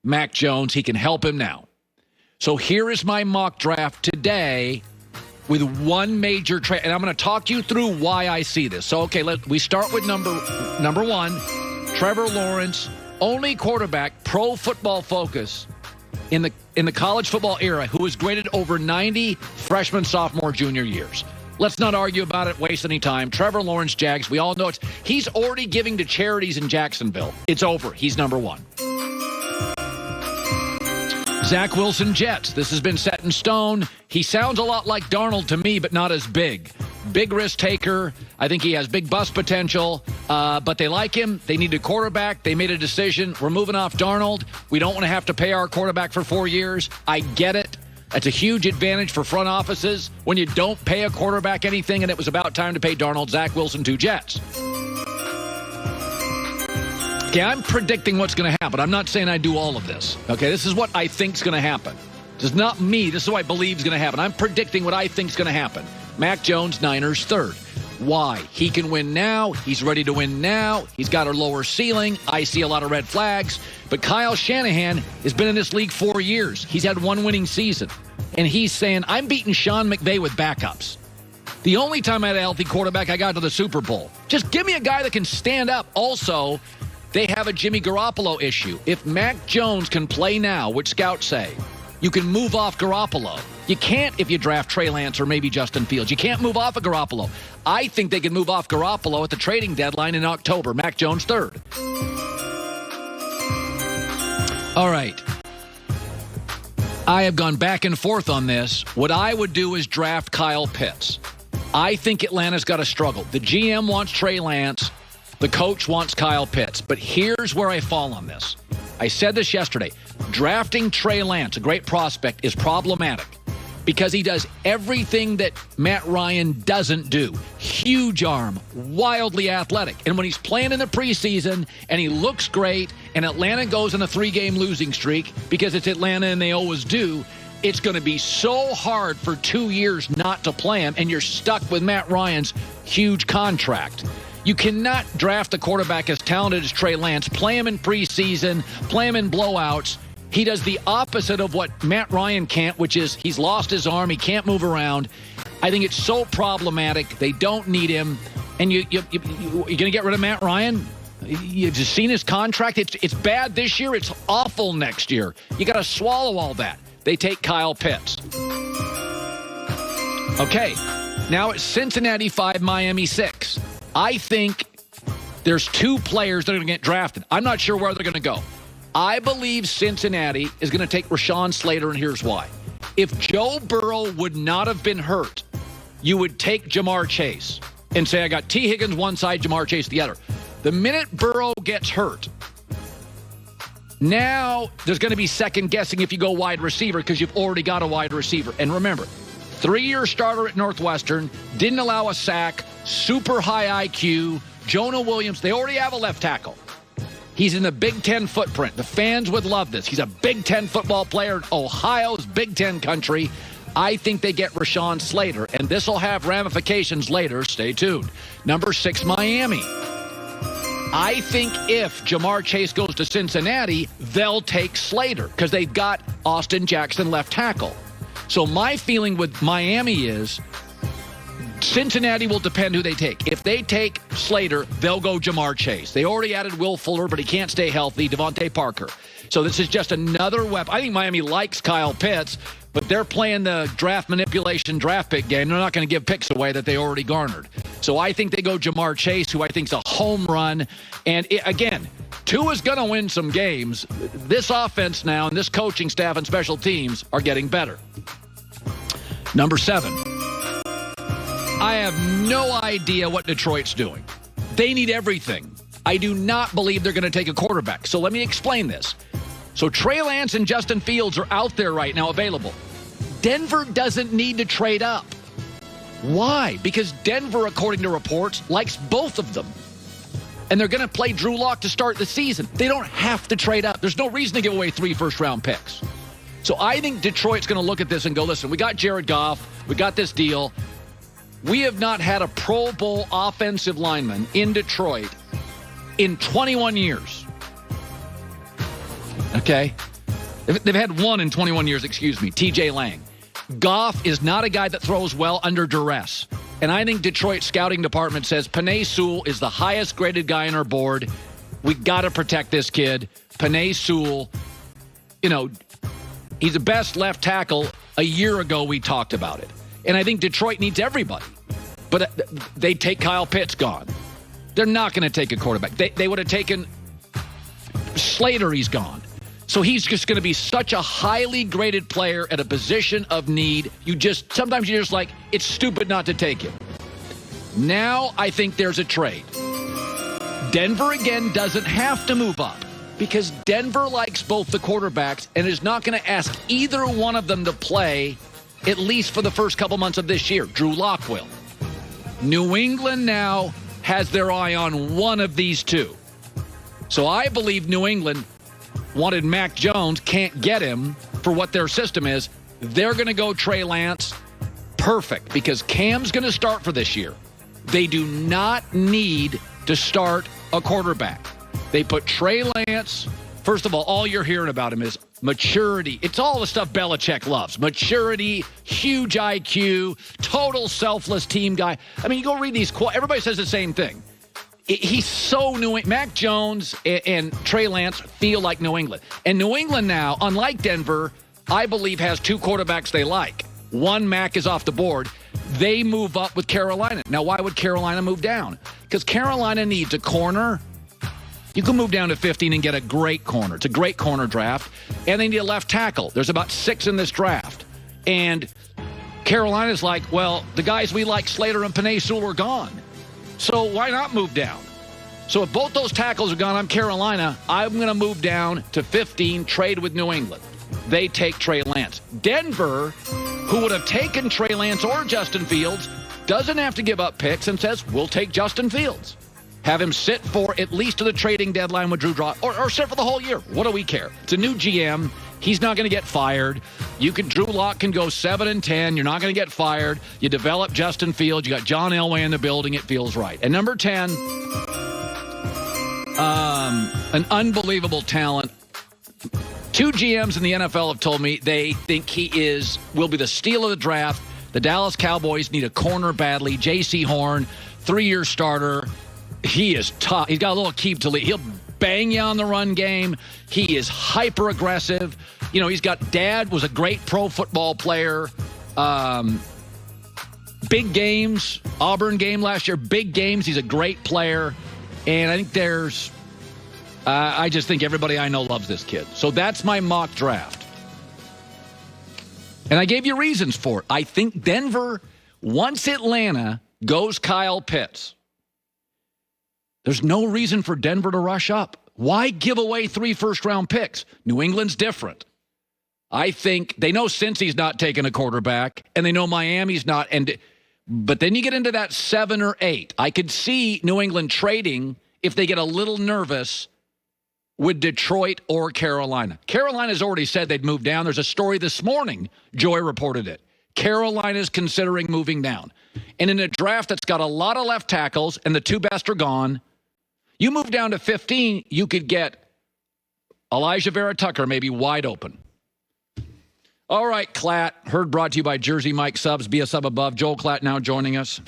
Mac Jones. He can help him now. So here is my mock draft today with one major trade. And I'm going to talk you through why I see this. So, okay, we start with number one, Trevor Lawrence, only quarterback, Pro Football Focus, in the college football era who was graded over 90 freshman, sophomore, junior years. Let's not argue about it, waste any time. Trevor Lawrence, Jags, we all know he's already giving to charities in Jacksonville. It's over. He's number one. Zach Wilson, Jets. This has been set in stone. He sounds a lot like Darnold to me, but not as big. Big risk taker. I think he has big bust potential, but they like him. They need a quarterback. They made a decision. We're moving off Darnold. We don't want to have to pay our quarterback for 4 years. I get it. That's a huge advantage for front offices when you don't pay a quarterback anything, and it was about time to pay Darnold. Zach Wilson, 2 Jets. Okay, I'm predicting what's going to happen. I'm not saying I do all of this. Okay, this is what I think is going to happen. This is not me. This is what I believe is going to happen. I'm predicting what I think is going to happen. Mac Jones, Niners, 3rd. Why? He can win now. He's ready to win now. He's got a lower ceiling. I see a lot of red flags. But Kyle Shanahan has been in this league 4 years. He's had one winning season. And he's saying, I'm beating Sean McVay with backups. The only time I had a healthy quarterback, I got to the Super Bowl. Just give me a guy that can stand up. Also, they have a Jimmy Garoppolo issue. If Mac Jones can play now, which scouts say, you can move off Garoppolo. You can't if you draft Trey Lance or maybe Justin Fields. You can't move off of Garoppolo. I think they can move off Garoppolo at the trading deadline in October. Mac Jones, 3rd. All right. I have gone back and forth on this. What I would do is draft Kyle Pitts. I think Atlanta's got to struggle. The GM wants Trey Lance. The coach wants Kyle Pitts. But here's where I fall on this. I said this yesterday. Drafting Trey Lance, a great prospect, is problematic because he does everything that Matt Ryan doesn't do. Huge arm, wildly athletic. And when he's playing in the preseason and he looks great and Atlanta goes on a 3-game losing streak because it's Atlanta and they always do, it's going to be so hard for 2 years not to play him, and you're stuck with Matt Ryan's huge contract. You cannot draft a quarterback as talented as Trey Lance, play him in preseason, play him in blowouts. He does the opposite of what Matt Ryan can't, which is he's lost his arm. He can't move around. I think it's so problematic. They don't need him. And you're going to get rid of Matt Ryan? You've just seen his contract. It's bad this year. It's awful next year. You got to swallow all that. They take Kyle Pitts. Okay, now it's Cincinnati 5, Miami 6. I think there's 2 players that are going to get drafted. I'm not sure where they're going to go. I believe Cincinnati is going to take Rashawn Slater, and here's why. If Joe Burrow would not have been hurt, you would take Jamar Chase and say, I got T. Higgins one side, Jamar Chase the other. The minute Burrow gets hurt, now there's going to be second guessing if you go wide receiver because you've already got a wide receiver. And remember, 3-year starter at Northwestern, didn't allow a sack, super high IQ. Jonah Williams, they already have a left tackle. He's in the Big Ten footprint. The fans would love this. He's a Big Ten football player in Ohio's Big Ten country. I think they get Rashawn Slater, and this will have ramifications later. Stay tuned. Number 6, Miami. I think if Jamar Chase goes to Cincinnati, they'll take Slater because they've got Austin Jackson left tackle. So my feeling with Miami is Cincinnati will depend who they take. If they take Slater, they'll go Jamar Chase. They already added Will Fuller, but he can't stay healthy. Devontae Parker. So this is just another weapon. I think Miami likes Kyle Pitts, but they're playing the draft manipulation draft pick game. They're not going to give picks away that they already garnered. So I think they go Jamar Chase, who I think is a home run. And again, Tua's going to win some games. This offense now and this coaching staff and special teams are getting better. Number 7. I have no idea what Detroit's doing. They need everything. I do not believe they're going to take a quarterback. So let me explain this. So Trey Lance and Justin Fields are out there right now available. Denver doesn't need to trade up. Why? Because Denver, according to reports, likes both of them. And they're going to play Drew Lock to start the season. They don't have to trade up. There's no reason to give away 3 first-round picks. So I think Detroit's going to look at this and go, listen, we got Jared Goff. We got this deal. We have not had a Pro Bowl offensive lineman in Detroit in 21 years. Okay? They've had one in 21 years, TJ Lang. Goff is not a guy that throws well under duress. And I think Detroit's scouting department says Penei Sewell is the highest graded guy on our board. We got to protect this kid. Penei Sewell, he's the best left tackle. A year ago, we talked about it. And I think Detroit needs everybody. But they take Kyle Pitts gone. They're not going to take a quarterback. They would have taken Slater. He's gone. So he's just going to be such a highly graded player at a position of need. Sometimes you're just like, it's stupid not to take him. Now I think there's a trade. Denver, again, doesn't have to move up because Denver likes both the quarterbacks and is not going to ask either one of them to play at least for the first couple months of this year. Drew Lock will. New England now has their eye on one of these two. So I believe New England wanted Mac Jones, can't get him for what their system is. They're going to go Trey Lance. Perfect, because Cam's going to start for this year. They do not need to start a quarterback. They put Trey Lance. First of all you're hearing about him is maturity. It's all the stuff Belichick loves. Maturity, huge IQ, total selfless team guy. I mean, you go read these quotes. Everybody says the same thing. He's so New England. Mac Jones and Trey Lance feel like New England. And New England now, unlike Denver, I believe has two quarterbacks they like. One, Mac is off the board. They move up with Carolina. Now, why would Carolina move down? Because Carolina needs a corner. You can move down to 15 and get a great corner. It's a great corner draft. And they need a left tackle. There's about 6 in this draft. And Carolina's like, well, the guys we like, Slater and Penei Sewell, are gone. So why not move down? So if both those tackles are gone, I'm Carolina. I'm going to move down to 15, trade with New England. They take Trey Lance. Denver, who would have taken Trey Lance or Justin Fields, doesn't have to give up picks and says, we'll take Justin Fields. Have him sit for at least to the trading deadline with Drew Draw, or sit for the whole year. What do we care? It's a new GM. He's not going to get fired. Drew Lock can go 7-10. You're not going to get fired. You develop Justin Fields. You got John Elway in the building. It feels right. And number 10, an unbelievable talent. 2 GMs in the NFL have told me they think he will be the steal of the draft. The Dallas Cowboys need a corner badly. J.C. Horn, 3-year starter. He is tough. He's got a little keep to lead. He'll bang you on the run game. He is hyper aggressive. He's got dad was a great pro football player. Big games, Auburn game last year, big games. He's a great player. And I think I just think everybody I know loves this kid. So that's my mock draft. And I gave you reasons for it. I think Denver, once Atlanta goes Kyle Pitts, there's no reason for Denver to rush up. Why give away 3 first-round picks? New England's different. I think they know Cincy's not taking a quarterback, and they know Miami's not. But then you get into that 7 or 8. I could see New England trading if they get a little nervous with Detroit or Carolina. Carolina's already said they'd move down. There's a story this morning. Joy reported it. Carolina's considering moving down. And in a draft that's got a lot of left tackles and the 2 best are gone, you move down to 15, you could get Elijah Vera Tucker maybe wide open. All right, Klatt. Brought to you by Jersey Mike Subs. Be a sub above. Joel Klatt now joining us.